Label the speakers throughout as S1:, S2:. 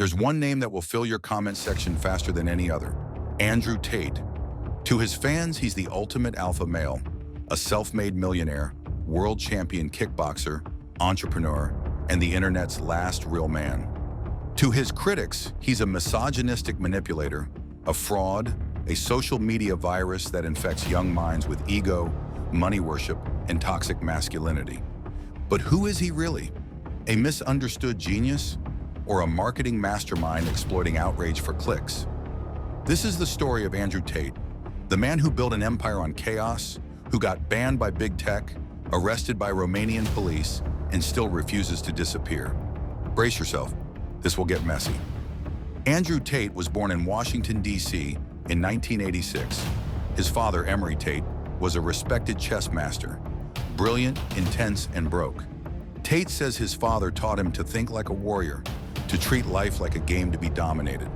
S1: There's one name that will fill your comment section faster than any other: Andrew Tate. To his fans, he's the ultimate alpha male, a self-made millionaire, world champion kickboxer, entrepreneur, and the internet's last real man. To his critics, he's a misogynistic manipulator, a fraud, a social media virus that infects young minds with ego, money worship, and toxic masculinity. But who is he really? A misunderstood genius? Or a marketing mastermind exploiting outrage for clicks? This is the story of Andrew Tate, the man who built an empire on chaos, who got banned by big tech, arrested by Romanian police, and still refuses to disappear. Brace yourself, this will get messy. Andrew Tate was born in Washington, D.C. in 1986. His father, Emery Tate, was a respected chess master, brilliant, intense, and broke. Tate says his father taught him to think like a warrior, to treat life like a game to be dominated.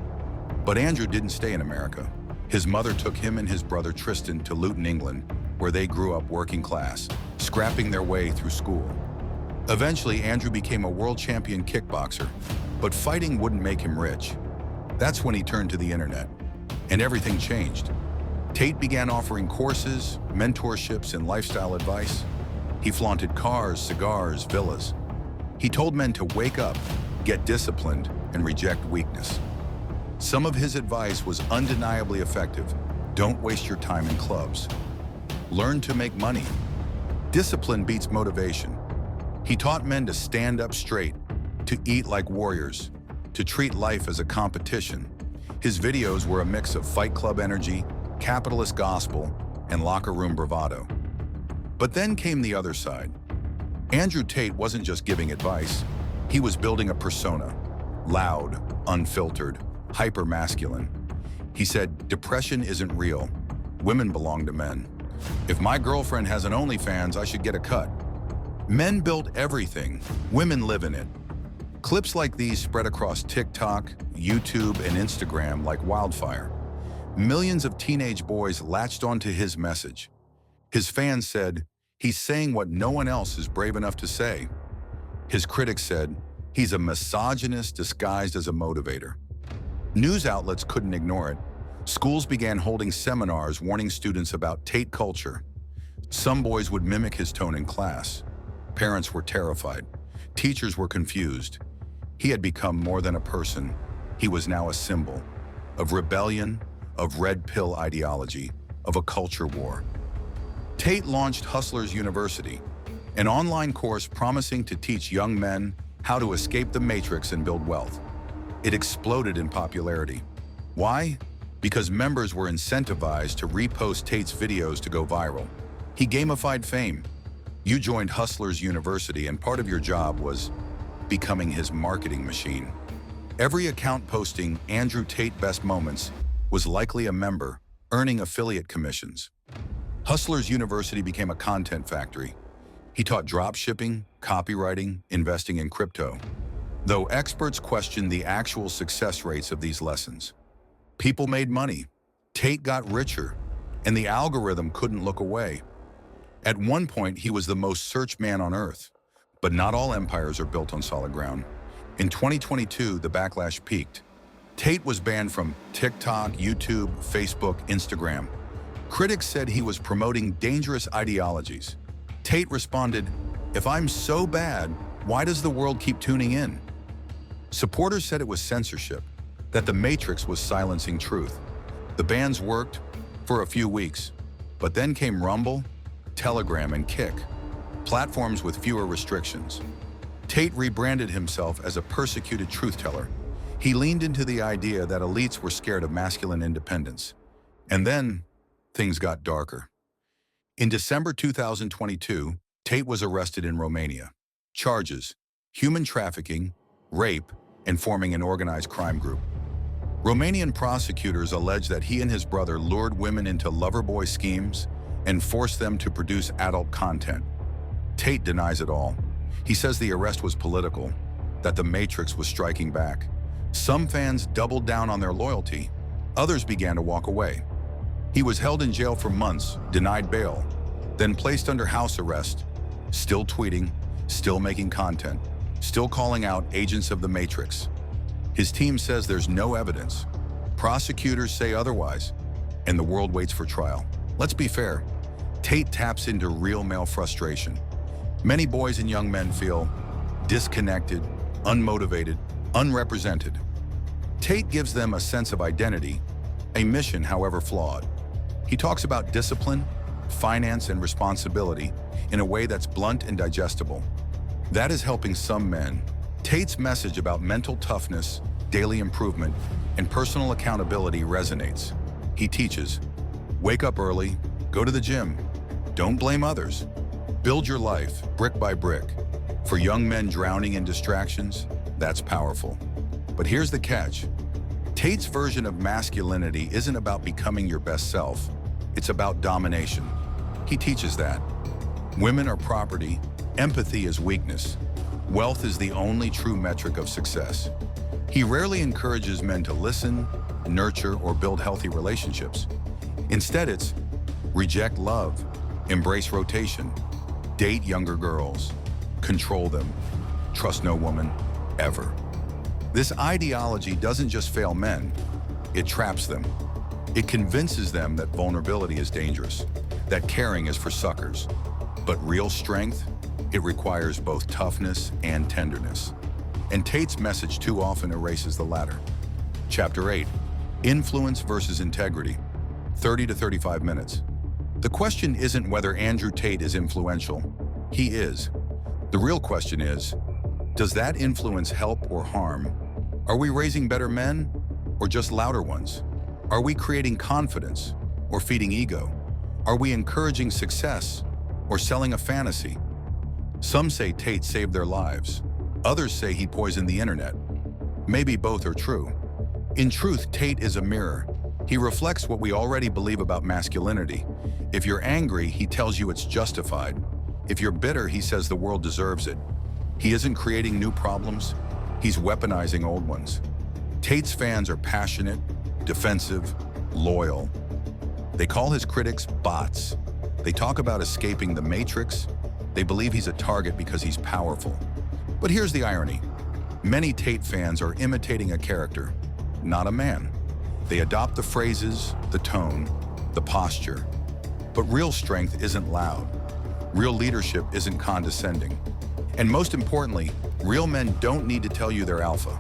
S1: But Andrew didn't stay in America. His mother took him and his brother Tristan to Luton, England, where they grew up working class, scrapping their way through school. Eventually, Andrew became a world champion kickboxer, but fighting wouldn't make him rich. That's when he turned to the internet, and everything changed. Tate began offering courses, mentorships, and lifestyle advice. He flaunted cars, cigars, villas. He told men to wake up, get disciplined, and reject weakness. Some of his advice was undeniably effective. Don't waste your time in clubs. Learn to make money. Discipline beats motivation. He taught men to stand up straight, to eat like warriors, to treat life as a competition. His videos were a mix of Fight Club energy, capitalist gospel, and locker room bravado. But then came the other side. Andrew Tate wasn't just giving advice. He was building a persona, loud, unfiltered, hyper-masculine. He said, depression isn't real. Women belong to men. If my girlfriend has an OnlyFans, I should get a cut. Men build everything. Women live in it. Clips like these spread across TikTok, YouTube, and Instagram like wildfire. Millions of teenage boys latched onto his message. His fans said, he's saying what no one else is brave enough to say. His critics said, he's a misogynist disguised as a motivator. News outlets couldn't ignore it. Schools began holding seminars warning students about Tate culture. Some boys would mimic his tone in class. Parents were terrified. Teachers were confused. He had become more than a person. He was now a symbol of rebellion, of red pill ideology, of a culture war. Tate launched Hustlers University, an online course promising to teach young men how to escape the matrix and build wealth. It exploded in popularity. Why? Because members were incentivized to repost Tate's videos to go viral. He gamified fame. You joined Hustlers University, and part of your job was becoming his marketing machine. Every account posting Andrew Tate best moments was likely a member, earning affiliate commissions. Hustlers University became a content factory. He taught drop shipping, copywriting, investing in crypto. Though experts questioned the actual success rates of these lessons. People made money, Tate got richer, and the algorithm couldn't look away. At one point, he was the most searched man on earth. But not all empires are built on solid ground. In 2022, the backlash peaked. Tate was banned from TikTok, YouTube, Facebook, Instagram. Critics said he was promoting dangerous ideologies. Tate responded, "If I'm so bad, why does the world keep tuning in?" Supporters said it was censorship, that the Matrix was silencing truth. The bans worked for a few weeks, but then came Rumble, Telegram, and Kick, platforms with fewer restrictions. Tate rebranded himself as a persecuted truth-teller. He leaned into the idea that elites were scared of masculine independence. And then, things got darker. In December 2022, Tate was arrested in Romania. Charges: human trafficking, rape, and forming an organized crime group. Romanian prosecutors allege that he and his brother lured women into lover-boy schemes and forced them to produce adult content. Tate denies it all. He says the arrest was political, that the Matrix was striking back. Some fans doubled down on their loyalty. Others began to walk away. He was held in jail for months, denied bail, then placed under house arrest, still tweeting, still making content, still calling out agents of the Matrix. His team says there's no evidence. Prosecutors say otherwise, and the world waits for trial. Let's be fair. Tate taps into real male frustration. Many boys and young men feel disconnected, unmotivated, unrepresented. Tate gives them a sense of identity, a mission, however flawed. He talks about discipline, finance, and responsibility in a way that's blunt and digestible. That is helping some men. Tate's message about mental toughness, daily improvement, and personal accountability resonates. He teaches, wake up early, go to the gym, don't blame others. Build your life brick by brick. For young men drowning in distractions, that's powerful. But here's the catch. Tate's version of masculinity isn't about becoming your best self. It's about domination. He teaches that women are property, empathy is weakness, wealth is the only true metric of success. He rarely encourages men to listen, nurture, or build healthy relationships. Instead, it's reject love, embrace rotation, date younger girls, control them, trust no woman, ever. This ideology doesn't just fail men, it traps them. It convinces them that vulnerability is dangerous, that caring is for suckers. But real strength, it requires both toughness and tenderness. And Tate's message too often erases the latter. Chapter 8, Influence versus Integrity, 30 to 35 minutes. The question isn't whether Andrew Tate is influential. He is. The real question is, does that influence help or harm? Are we raising better men or just louder ones? Are we creating confidence or feeding ego? Are we encouraging success or selling a fantasy? Some say Tate saved their lives. Others say he poisoned the internet. Maybe both are true. In truth, Tate is a mirror. He reflects what we already believe about masculinity. If you're angry, he tells you it's justified. If you're bitter, he says the world deserves it. He isn't creating new problems, he's weaponizing old ones. Tate's fans are passionate, defensive, loyal. They call his critics bots. They talk about escaping the matrix. They believe he's a target because he's powerful. But here's the irony. Many Tate fans are imitating a character, not a man. They adopt the phrases, the tone, the posture. But real strength isn't loud. Real leadership isn't condescending. And most importantly, real men don't need to tell you they're alpha.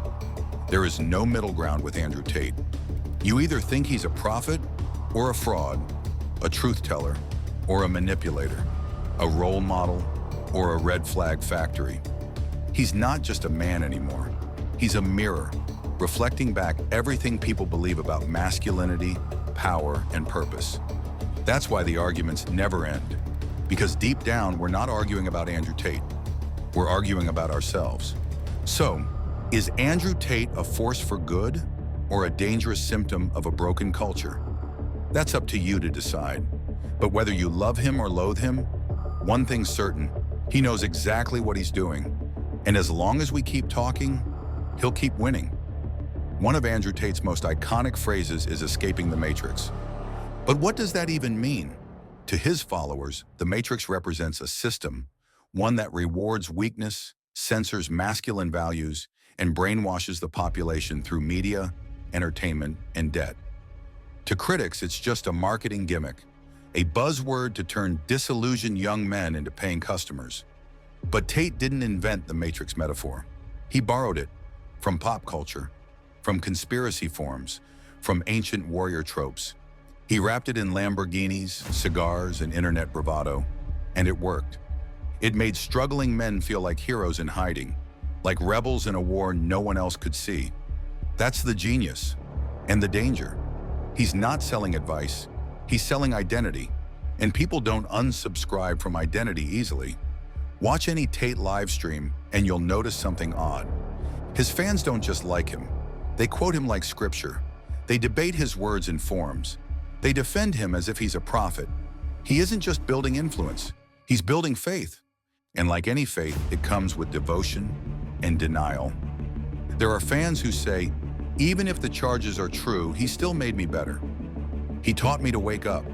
S1: There is no middle ground with Andrew Tate. You either think he's a prophet or a fraud, a truth teller or a manipulator, a role model or a red flag factory. He's not just a man anymore. He's a mirror, reflecting back everything people believe about masculinity, power, and purpose. That's why the arguments never end. Because deep down, we're not arguing about Andrew Tate. We're arguing about ourselves. So, is Andrew Tate a force for good or a dangerous symptom of a broken culture? That's up to you to decide. But whether you love him or loathe him, one thing's certain, he knows exactly what he's doing. And as long as we keep talking, he'll keep winning. One of Andrew Tate's most iconic phrases is escaping the matrix. But what does that even mean? To his followers, the matrix represents a system, one that rewards weakness, censors masculine values, and brainwashes the population through media, entertainment, and debt. To critics, it's just a marketing gimmick, a buzzword to turn disillusioned young men into paying customers. But Tate didn't invent the matrix metaphor. He borrowed it from pop culture, from conspiracy forums, from ancient warrior tropes. He wrapped it in Lamborghinis, cigars, and internet bravado, and it worked. It made struggling men feel like heroes in hiding, like rebels in a war no one else could see. That's the genius and the danger. He's not selling advice, he's selling identity, and people don't unsubscribe from identity easily. Watch any Tate live stream and you'll notice something odd. His fans don't just like him, they quote him like scripture. They debate his words in forums. They defend him as if he's a prophet. He isn't just building influence, he's building faith. And like any faith, it comes with devotion and denial. There are fans who say, even if the charges are true, he still made me better. He taught me to wake up,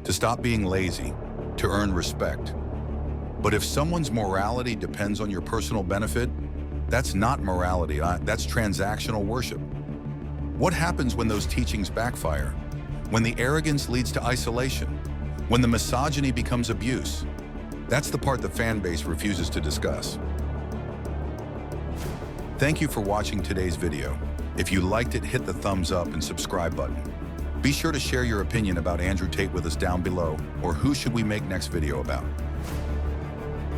S1: to stop being lazy, to earn respect. But if someone's morality depends on your personal benefit, That's not morality, that's transactional worship. What happens when those teachings backfire? When the arrogance leads to isolation? When the misogyny becomes abuse? That's the part the fan base refuses to discuss. Thank you for watching today's video. If you liked it, hit the thumbs up and subscribe button. Be sure to share your opinion about Andrew Tate with us down below, or who should we make next video about.